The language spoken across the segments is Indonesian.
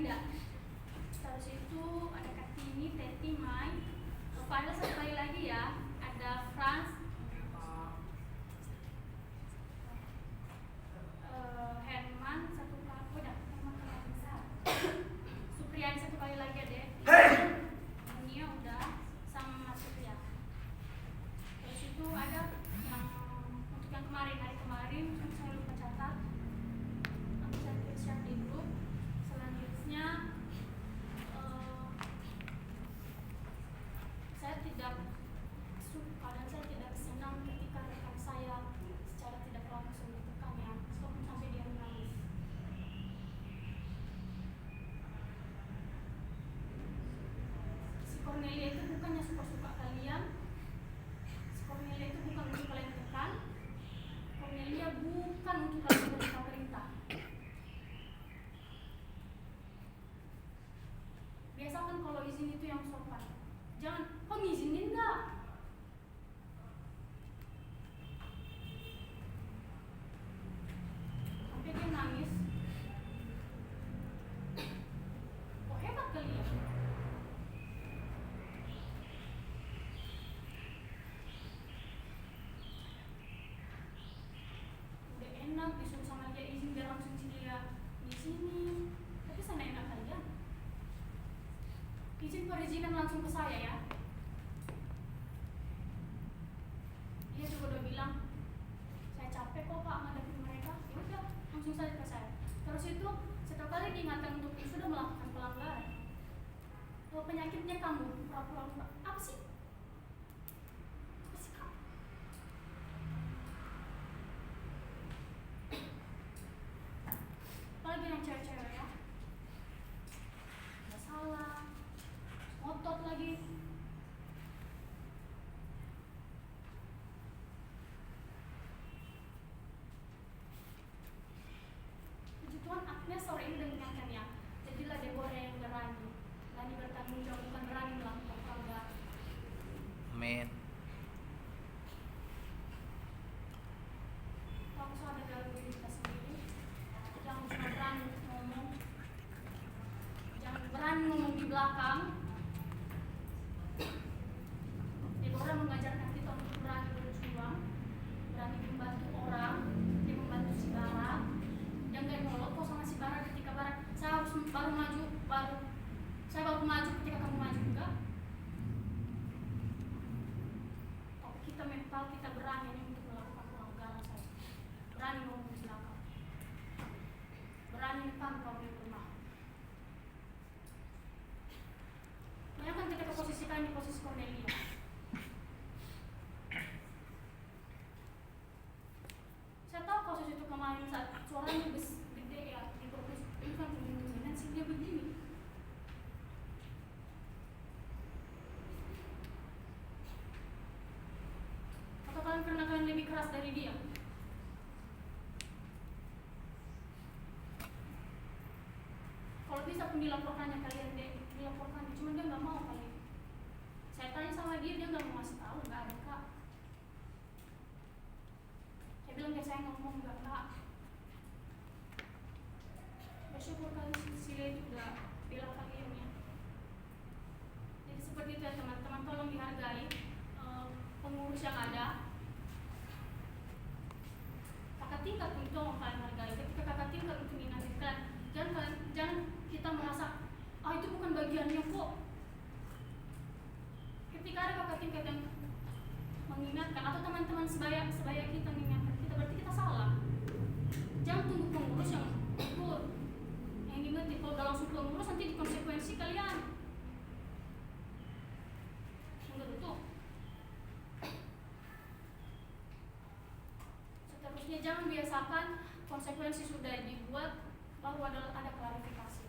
Linda. Terus itu ada Kartini, Teti, Mai. Padahal satu kali lagi ya, ada Franz, Herman satu kali, udah Herman kali besar. Supriyadi satu kali lagi ada. Nia udah sama Mas Surya. Terus itu ada yang untuk yang kemarin, hari kemarin saya lupa catat. Nanti saya share di grup. Selanjutnya saya tidak suka dan saya tidak senang ketika rekan saya secara tidak langsung ditekan ya, sampai dia menangis. Si Cornelia itu bukannya suka-suka kalian. Si Cornelia itu bukan untuk kalian tekan. Cornelia bukan untuk kalian perintah-perintah. Biasakan kalau izin itu yang sopan. Jangan, kok ngizinin enggak? Sampai dia nangis. Kok hebat kali ya? Udah enak disuruh sama dia izin, dia langsung dia di sini. Tapi sana enak kalian. Izin perizinan langsung ke saya ya. Dia juga udah bilang, saya capek kok Pak ngadepin mereka. Ya udah, langsung saja ke saya. Terus itu setiap kali diingatkan untuk sudah melakukan pelanggaran. Kalau penyakitnya kamu pura-pura lupa. Apa sih? Apa sih kamu? Apalagi yang cewek-cewek ya. Nggak salah. Ngotot lagi. Puji Tuhan Agnes sore ini udah mengingatkan ya. Jadilah Deborah yang berani bertanggung jawab, bukan berani melakukan pelanggaran. Amin. Kamu sadar dalam diri kita sendiri. Jangan cuma berani ngomong. Jangan berani ngomong di belakang. Deborah mengajarkan kita untuk berani berjuang, berani membantu orang, dia membantu si Bara. Dia nggak nyolot kok sama si Bara ketika Bara, saya harus saya baru maju ketika kamu maju enggak. Kalau kita mental kita berani untuk melakukan pelanggaran saya, berani ngomong di belakang, berani mentangkap di rumah. Bayangkan ketika posisikan di posisi Cornelia. Saya tahu kasus itu kemarin saat suaranya gede ya di provinsi itu kan pemimpinan sih dia begini. Atau kalian lebih keras dari dia? Kalau bisa pun dilaporkannya kalian deh, dilaporkan. Cuma dia nggak mau kali. Saya tanya sama dia nggak mau ngasih tahu, nggak ada Kak. Saya bilang ya saya ngomong nggak Kak. Bersyukur kali Sile itu udah bilang kalian ya. Jadi seperti itu ya teman-teman, tolong dihargai pengurus yang ada. Kakak tingkat pun tolong kalian hargai. Ketika kakak tingkat untuk mengingatkan, jangan kita merasa itu bukan bagiannya kok. Ketika ada kakak tingkat yang mengingatkan atau teman-teman sebaya kita mengingatkan kita, berarti kita salah. Jangan tunggu pengurus yang betul yang ingetin. Kalau udah langsung pengurus nanti di konsekuensi kalian enggak betul. Seterusnya jangan biasakan konsekuensi sudah dibuat baru ada klarifikasi.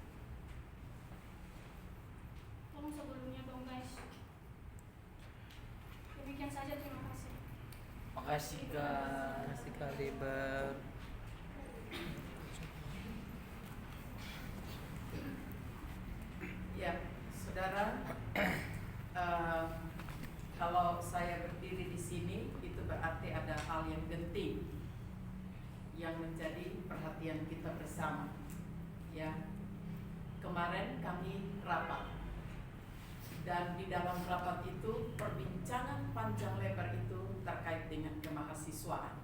Tolong sebelumnya dong guys. Demikian saja, terima kasih. Makasih Kak, sekali Ber. Ya, saudara, kalau saya berdiri di sini itu berarti ada hal yang penting yang menjadi perhatian kita bersama. Ya, kemarin lagi rapat. Dan di dalam rapat itu perbincangan panjang lebar itu terkait dengan kemahasiswaan.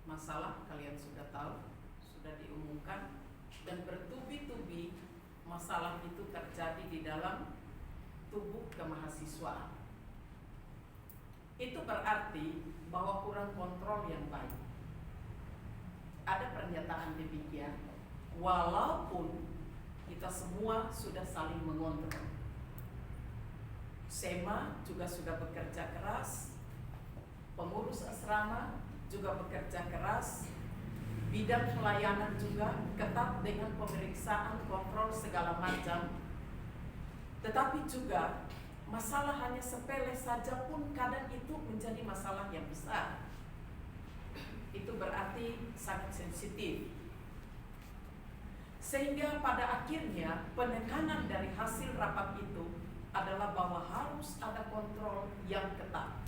Masalah kalian sudah tahu, sudah diumumkan, dan bertubi-tubi masalah itu terjadi di dalam tubuh kemahasiswaan. Itu berarti bahwa kurang kontrol yang baik. Ada pernyataan demikian, walaupun kita semua sudah saling mengontrol. SEMA juga sudah bekerja keras, pengurus asrama juga bekerja keras, bidang pelayanan juga ketat dengan pemeriksaan, kontrol segala macam. Tetapi juga masalah hanya sepele saja pun kadang itu menjadi masalah yang besar. Itu berarti sangat sensitif. Sehingga pada akhirnya penekanan dari hasil rapat itu adalah bahwa harus ada kontrol yang ketat.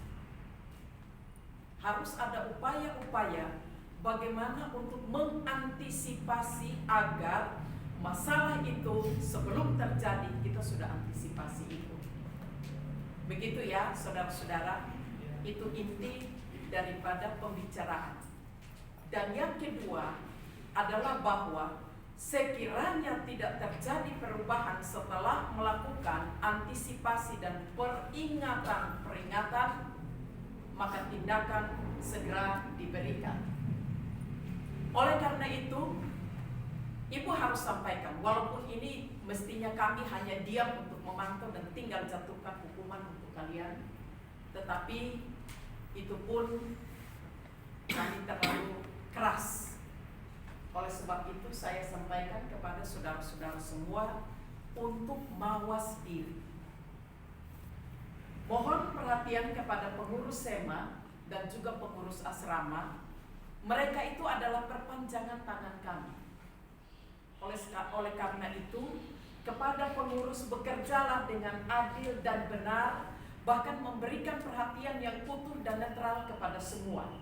Harus ada upaya-upaya bagaimana untuk mengantisipasi agar masalah itu sebelum terjadi kita sudah antisipasi itu. Begitu ya saudara-saudara, itu inti daripada pembicaraan. Dan yang kedua adalah bahwa sekiranya tidak terjadi perubahan setelah melakukan antisipasi dan peringatan, maka tindakan segera diberikan. Oleh karena itu, Ibu harus sampaikan, walaupun ini mestinya kami hanya diam untuk memantau dan tinggal jatuhkan hukuman untuk kalian, tetapi itu pun kami terlalu keras. Oleh sebab itu saya sampaikan kepada saudara-saudara semua untuk mawas diri. Mohon perhatian kepada pengurus SEMA dan juga pengurus asrama. Mereka itu adalah perpanjangan tangan kami. Oleh karena itu, kepada pengurus bekerjalah dengan adil dan benar, bahkan memberikan perhatian yang utuh dan netral kepada semua.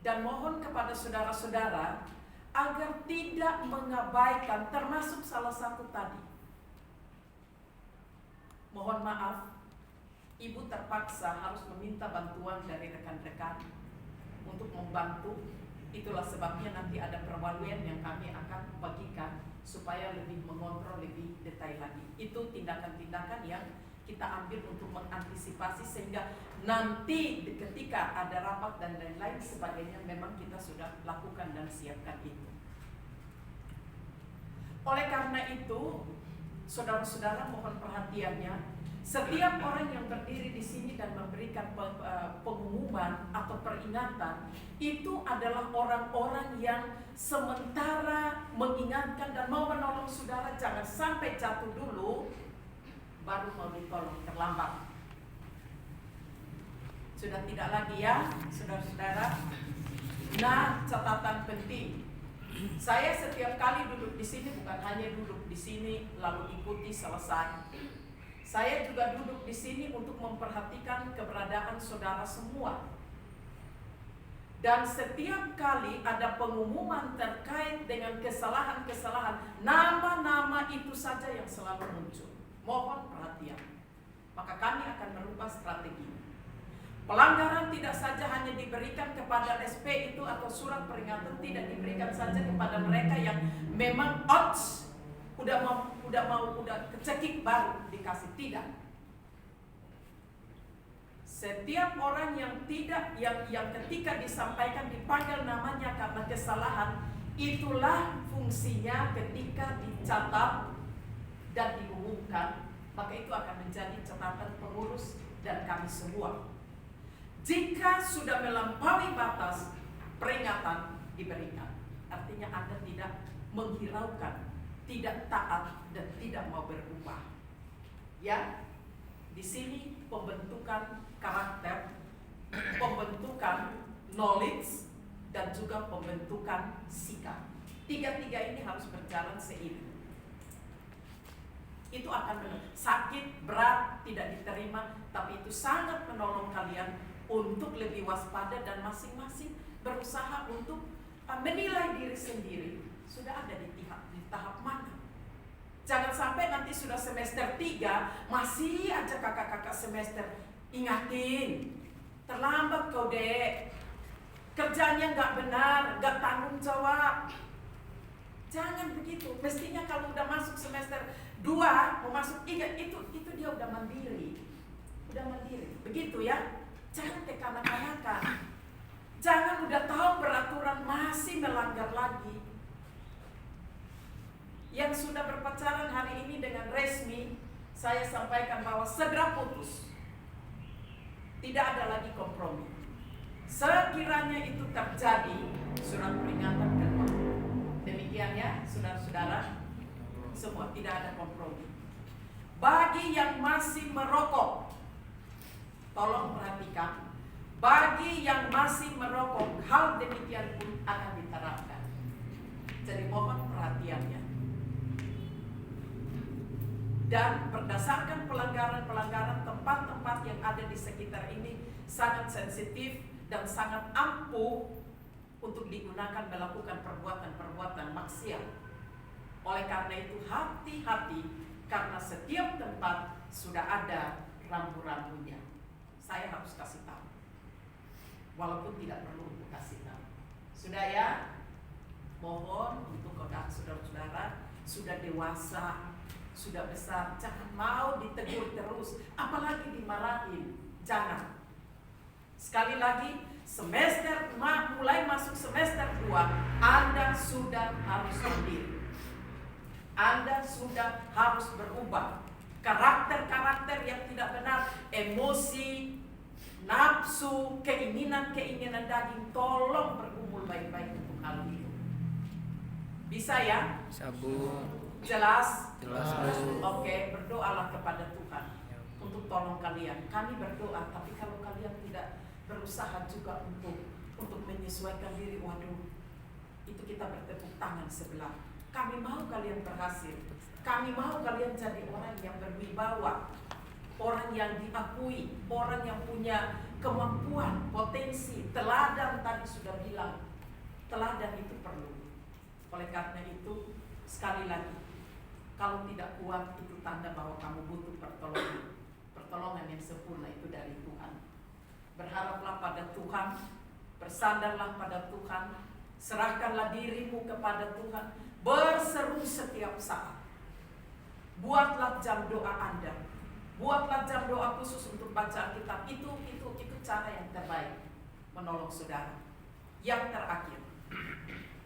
Dan mohon kepada saudara-saudara agar tidak mengabaikan, termasuk salah satu tadi. Mohon maaf, Ibu terpaksa harus meminta bantuan dari rekan-rekan untuk membantu. Itulah sebabnya nanti ada perwaluan yang kami akan bagikan supaya lebih mengontrol lebih detail lagi. Itu tindakan-tindakan yang kita ambil untuk mengantisipasi sehingga nanti ketika ada rapat dan lain-lain sebagainya memang kita sudah lakukan dan siapkan itu. Oleh karena itu, saudara-saudara mohon perhatiannya. Setiap orang yang berdiri di sini dan memberikan pengumuman atau peringatan itu adalah orang-orang yang sementara mengingatkan dan mau menolong saudara jangan sampai jatuh dulu baru mau ditolong, terlambat. Sudah tidak lagi ya saudara-saudara. Nah, catatan penting. Saya setiap kali duduk di sini bukan hanya duduk di sini lalu ikuti selesai. Saya juga duduk di sini untuk memperhatikan keberadaan saudara semua. Dan setiap kali ada pengumuman terkait dengan kesalahan-kesalahan, nama-nama itu saja yang selalu muncul. Mohon perhatian. Maka kami akan merubah strategi. Pelanggaran tidak saja hanya diberikan kepada SP itu atau surat peringatan, tidak diberikan saja kepada mereka yang memang odds udah kecekik baru dikasih, tidak. Setiap orang yang tidak yang ketika disampaikan dipanggil namanya karena kesalahan, itulah fungsinya ketika dicatat dan diumumkan, maka itu akan menjadi catatan pengurus dan kami semua. Jika sudah melampaui batas, peringatan diberikan. Artinya Anda tidak menghiraukan, tidak taat dan tidak mau berubah. Ya, di sini pembentukan karakter, pembentukan knowledge dan juga pembentukan sikap. Tiga-tiga ini harus berjalan seiring. Itu akan sakit, berat, tidak diterima, tapi itu sangat menolong kalian untuk lebih waspada dan masing-masing berusaha untuk menilai diri sendiri sudah ada di tahap mana. Jangan sampai nanti sudah semester 3 masih aja kakak-kakak semester. Ingatin, terlambat kau dek, kerjanya nggak benar, nggak tanggung jawab. Jangan begitu. Mestinya kalau udah masuk semester 2 mau masuk 3 itu dia udah mandiri, begitu ya. Jangan kekanak-kanakan. Jangan udah tahu peraturan masih melanggar lagi. Yang sudah berpacaran hari ini dengan resmi, saya sampaikan bahwa segera putus. Tidak ada lagi kompromi. Sekiranya itu terjadi, surat peringatan kedua. Demikian ya, saudara-saudara, semua tidak ada kompromi. Bagi yang masih merokok, tolong perhatikan. Bagi yang masih merokok, hal demikian pun akan diterapkan. Jadi mohon perhatiannya. Dan berdasarkan pelanggaran-pelanggaran tempat-tempat yang ada di sekitar ini sangat sensitif dan sangat ampuh untuk digunakan melakukan perbuatan-perbuatan maksiat. Oleh karena itu hati-hati, karena setiap tempat sudah ada rambu-rambunya. Saya harus kasih tahu, walaupun tidak perlu untuk kasih tahu. Sudah ya? Mohon untuk saudara-saudara sudah dewasa, sudah besar, jangan mau ditegur terus, apalagi dimarahin. Jangan. Sekali lagi, mulai masuk semester 2, Anda sudah harus mandiri. Anda sudah harus berubah. Karakter-karakter yang tidak benar, emosi, nafsu, keinginan-keinginan daging, tolong bergumul baik-baik untuk hal itu. Bisa ya? Sabu. Jelas? Jelas. Oke, berdoalah kepada Tuhan untuk tolong kalian. Kami berdoa, tapi kalau kalian tidak berusaha juga untuk menyesuaikan diri, waduh, itu kita bertepuk tangan sebelah. Kami mau kalian berhasil. Kami mau kalian jadi orang yang berwibawa, orang yang diakui, orang yang punya kemampuan, potensi, teladan. Tadi sudah bilang, teladan itu perlu. Oleh karena itu, sekali lagi, kalau tidak kuat itu tanda bahwa kamu butuh pertolongan. Pertolongan yang sempurna itu dari Tuhan. Berharaplah pada Tuhan, bersandarlah pada Tuhan, serahkanlah dirimu kepada Tuhan, berseru setiap saat. Buatlah jam doa Anda, buatlah jam doa khusus untuk baca Alkitab. Itu cara yang terbaik menolong saudara. Yang terakhir,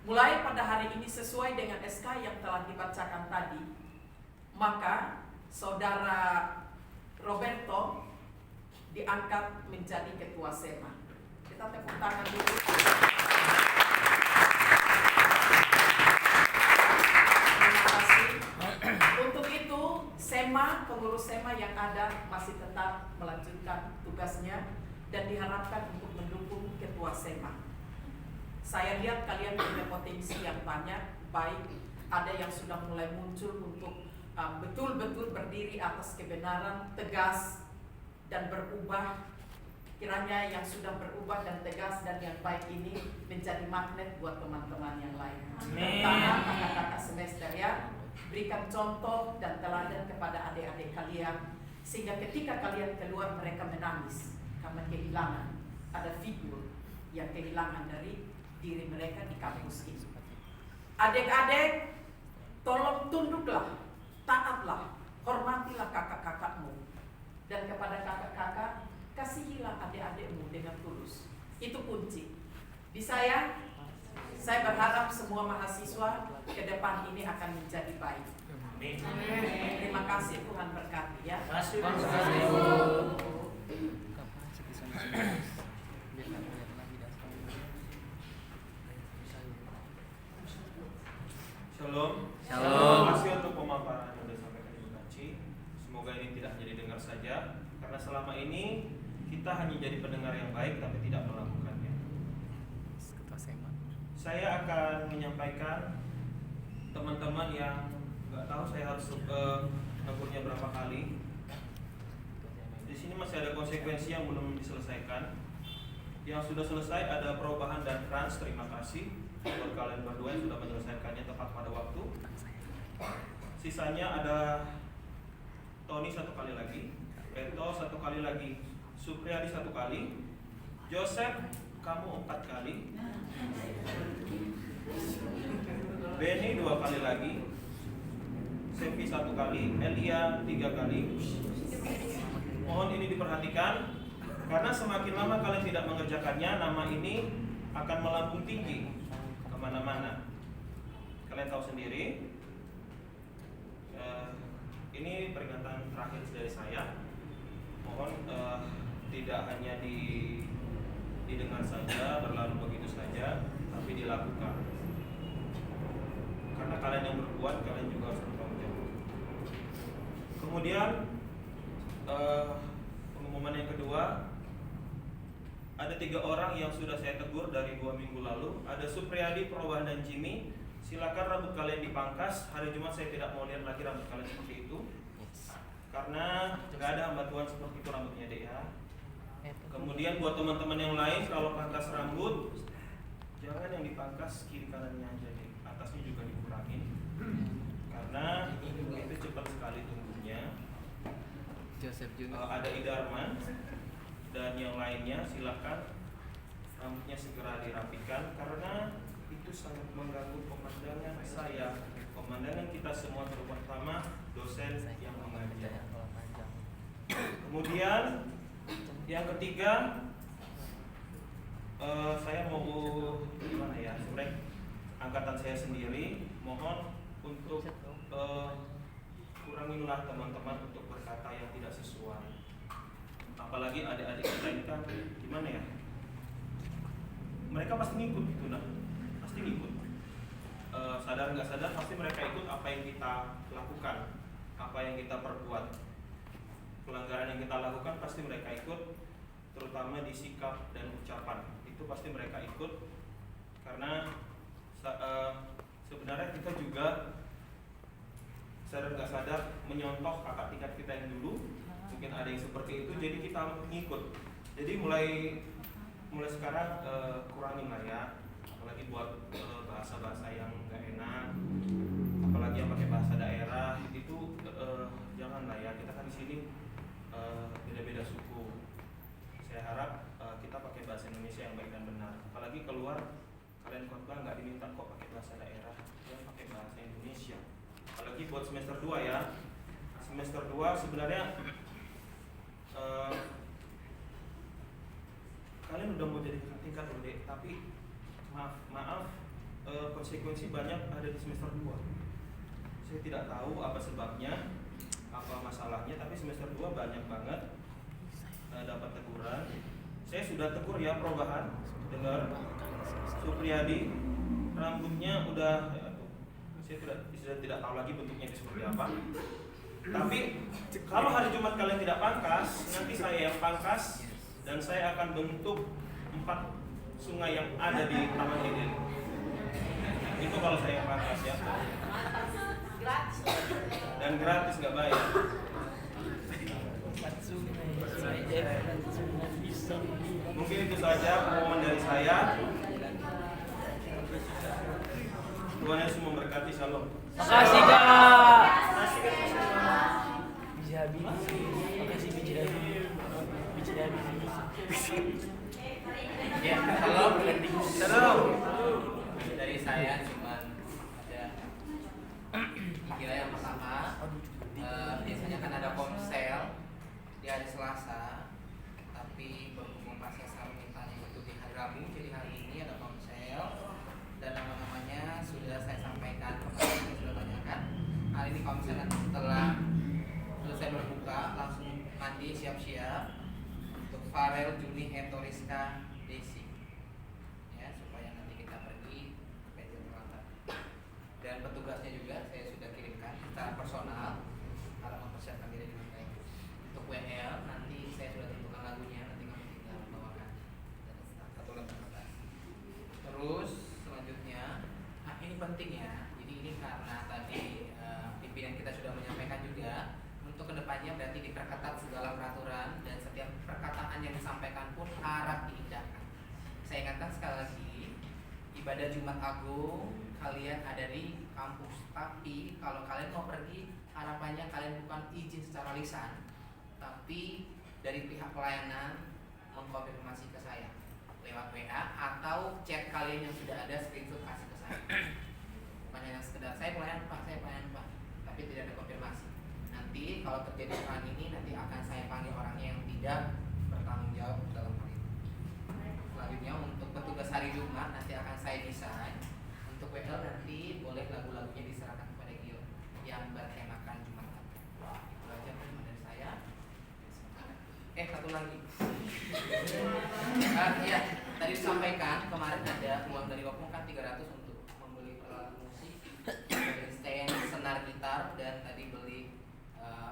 mulai pada hari ini sesuai dengan SK yang telah dibacakan tadi, maka saudara Roberto diangkat menjadi ketua SEMA. Kita tepuk tangan dulu. Terima kasih. Untuk itu, SEMA, pengurus SEMA yang ada masih tetap melanjutkan tugasnya dan diharapkan untuk mendukung ketua SEMA. Saya lihat kalian punya potensi yang banyak, baik ada yang sudah mulai muncul untuk betul-betul berdiri atas kebenaran, tegas dan berubah. Kiranya yang sudah berubah dan tegas dan yang baik ini menjadi magnet buat teman-teman yang lain. Terutama kakak-kakak semester ya, berikan contoh dan teladan kepada adik-adik kalian sehingga ketika kalian keluar mereka menangis karena kehilangan, ada figur yang kehilangan dari diri mereka di kampus ini. Adik-adik, tolong tunduklah, taatlah, hormatilah kakak-kakakmu. Dan kepada kakak-kakak, kasihilah adik-adikmu dengan tulus. Itu kunci. Bisa ya? Saya berharap semua mahasiswa ke depan ini akan menjadi baik. Amin. Terima kasih, Tuhan berkati ya. Shalom. Shalom. Terima kasih untuk pemaparan yang sudah sampaikan Ibu Kaci. Semoga ini tidak jadi dengar saja, karena selama ini kita hanya jadi pendengar yang baik tapi tidak melakukannya. Saya akan menyampaikan teman-teman yang nggak tahu saya harus negurnya berapa kali. Di sini masih ada konsekuensi yang belum diselesaikan. Yang sudah selesai ada perubahan dan trans, terima kasih. buat kalian berdua yang sudah menyelesaikannya tepat pada waktu. Sisanya ada Tony 1 kali lagi, Eto 1 kali lagi, Supriyadi 1 kali, Joseph kamu 4 kali, Benny 2 kali lagi, Sevi 1 kali, Elia 3 kali. Mohon ini diperhatikan, karena semakin lama kalian tidak mengerjakannya, nama ini akan melambung tinggi kemana-mana. Kalian tahu sendiri. Ini peringatan terakhir dari saya. Mohon tidak hanya didengar saja, berlalu begitu saja, tapi dilakukan. Karena kalian yang berbuat, kalian juga harus bertanggung jawab. Kemudian pengumuman yang kedua, ada 3 orang yang sudah saya tegur dari 2 minggu lalu. Ada Supriyadi, Perubahan, dan Jimmy. Silakan rambut kalian dipangkas. Hari Jumat saya tidak mau lihat lagi rambut kalian seperti itu, karena nggak ada hamba Tuhan seperti itu rambutnya deh ya. Kemudian buat teman-teman yang lain, kalau pangkas rambut jangan yang dipangkas kiri kanannya aja deh, atasnya juga dikurangin, karena itu cepat sekali tumbuhnya. Joseph juga. Ada Idarman dan yang lainnya, silakan rambutnya segera dirapikan, karena itu sangat mengganggu pemandangan saya, pemandangan kita semua, terutama dosen yang mengajar. Kemudian yang ketiga, saya mau gimana ya, sebenarnya angkatan saya sendiri, mohon untuk kuranginlah teman-teman untuk berkata yang tidak sesuai. Apalagi adik-adik kita ini kan gimana ya, mereka pasti ngikut gitu, pasti ngikut. Sadar nggak sadar pasti mereka ikut apa yang kita lakukan, apa yang kita perbuat. Pelanggaran yang kita lakukan pasti mereka ikut, terutama di sikap dan ucapan. Itu pasti mereka ikut, karena sebenarnya kita juga sadar nggak sadar menyontoh kakak tingkat kita yang dulu. Mungkin ada yang seperti itu, jadi kita ngikut. Jadi mulai sekarang kurangin lah ya, apalagi buat bahasa-bahasa yang nggak enak, apalagi yang pakai bahasa daerah itu jangan lah ya. Kita kan di sini beda-beda suku. Saya harap kita pakai bahasa Indonesia yang baik dan benar. Apalagi keluar kalian khotbah nggak diminta kok pakai bahasa daerah, ya pakai bahasa Indonesia. Apalagi buat semester 2 ya. Semester 2 sebenarnya kalian udah mau jadi tingkat loh dek, tapi maaf konsekuensi banyak ada di semester 2. Saya tidak tahu apa sebabnya, apa masalahnya, tapi semester 2 banyak banget dapat teguran. Saya sudah tegur ya, Perubahan, dengar. Supriyadi, rambutnya udah saya tidak tahu lagi bentuknya itu seperti apa. Tapi kalau hari Jumat kalian tidak pangkas, nanti saya yang pangkas, dan saya akan bentuk 4 sungai yang ada di Taman ini. Itu kalau saya yang pangkas ya. Dan gratis, nggak bayar. Mungkin itu saja pengumuman dari saya. Tuhan Yesus memberkati. Shalom. Makasih Kak. Ya, shalom. Dari saya cuman ada 3 yang pertama. Biasanya kan ada komsel di hari Selasa, tapi berhubung Pak Sesar mintanya itu di hari Rabu, jadi hari ini ada komsel dan nama-namanya sudah saya sampaikan, kemarin saya sudah tanyakan. Hari ini komsel nanti setelah selesai berbuka langsung mandi siap-siap untuk Farel, Juni, Eto, Rizka, Desi, ya, supaya nanti kita pergi meja terlambat. Dan petugasnya juga saya sudah kirimkan secara personal kalau mempersiapkan diri dengan baik. Untuk WL nanti saya sudah tentukan lagunya, nanti kamu tinggal bawakan dan satu lembar kertas. Terus selanjutnya, ini penting ya. Jadi ini karena tadi pimpinan kita sudah menyampaikan juga, untuk kedepannya berarti diperketat segala peraturan dan setiap perkataan yang disampaikan pun harap diindahkan. Saya ingatkan sekali lagi, ibadah Jumat Agung kalian ada di kampus, tapi kalau kalian mau pergi harapannya kalian bukan izin secara lisan, tapi dari pihak pelayanan mengkonfirmasi ke saya lewat WA atau chat kalian yang sudah ada screenshot kasih ke saya. Bukan hanya sekedar saya pelayanan Pak, tapi tidak ada konfirmasi. Nanti kalau terjadi hal ini nanti akan saya panggil orangnya yang tidak bertanggung jawab dalam hal itu. Selanjutnya untuk petugas hari Jumat nanti akan saya desain. Untuk WL nanti boleh lagu-lagunya diserahkan kepada Gio yang bertemakan Jumat Agung. Itu aja teman dari saya. Satu lagi. Iya, tadi disampaikan kemarin ada uang dari Opung kan 300 untuk membeli alat musik, stand, senar gitar, dan tadi beli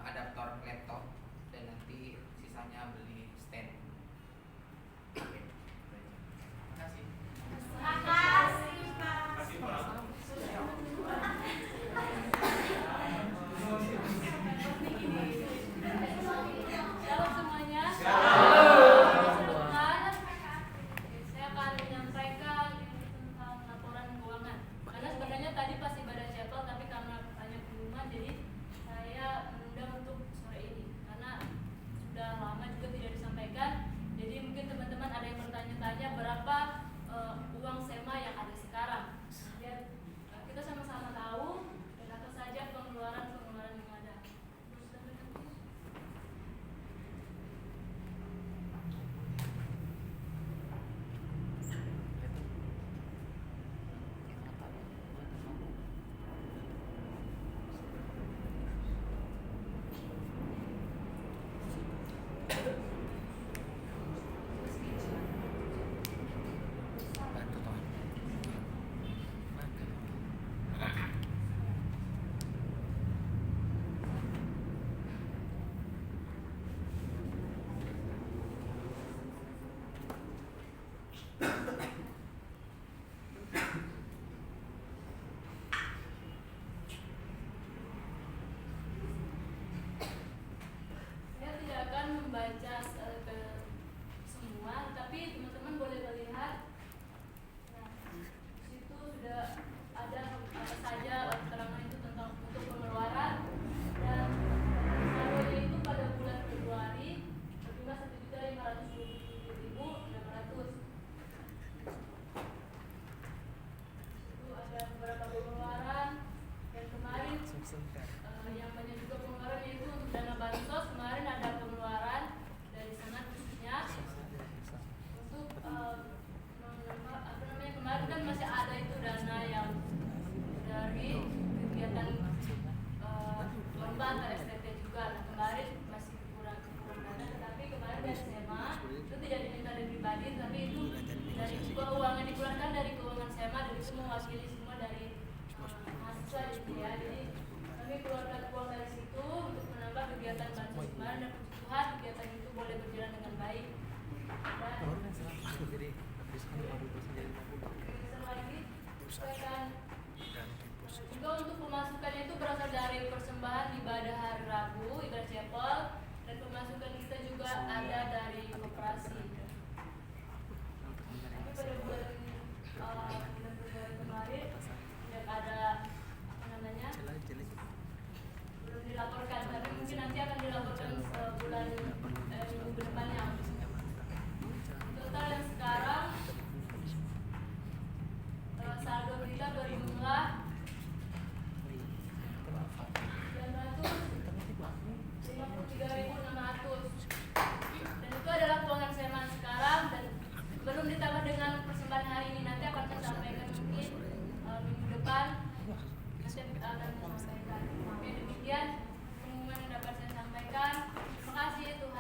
adaptor laptop, dan nanti sisanya beli stand. Oke. Terima kasih. Makasih Pak. Kasih Pak. Shalom semuanya. Saya akan menyampaikan tentang laporan keuangan. Karena sebenarnya tadi pas ibadah chapel, tapi karena banyak pengumuman, jadi saya menunda untuk sore ini. Karena sudah lama juga tidak disampaikan. Jadi mungkin teman-teman ada yang bertanya-tanya berapa uang SEMA yang ada sekarang. Biar kita sama-sama tahu dan apa saja pengeluaran-pengeluaran yang ada. Saya tidak akan membaca ke semua, tapi teman-teman boleh melihat. Nah, di situ sudah ada apa saja keterangan itu tentang untuk pengeluaran, dan saldonya itu pada bulan Februari berjumlah 1.527.600. Itu ada beberapa pengeluaran dan kemarin yang banyak juga pengeluaran yaitu untuk dana bansos. Kemarin ada pengeluaran dari sana khususnya untuk kemarin kan masih ada itu dana yang dari kegiatan lomba antar STT juga. Nah, kemarin masih kurang dana, tetapi kemarin dari SEMA itu tidak diminta dari pribadi, tapi itu dari keuangan dikeluarkan dari keuangan SEMA, dan itu mewakili semua dari mahasiswa gitu ya. Jadi kami keluarkan uang dari situ untuk menambah kegiatan bansos kemarin, dan puji Tuhan kegiatan itu boleh berjalan dengan baik. Dan lagi saya akan juga untuk pemasukannya itu berasal dari persembahan ibadah hari Rabu, ibadah chapel, dan pemasukan kita juga ada dari koperasi. Tapi pada bulan Februari kemarin tidak ada belum dilaporkan, tapi mungkin nanti akan dilaporkan sebulan minggu depannya. Total yang sekarang saldo kita berjumlah 953.600, dan itu adalah keuangan SEMA sekarang, dan belum ditambah dengan persembahan hari ini. Nanti akan saya sampaikan mungkin minggu depan, nanti akan saya sampaikan. Oke, demikian pengumuman yang dapat saya sampaikan. Terima kasih Tuhan.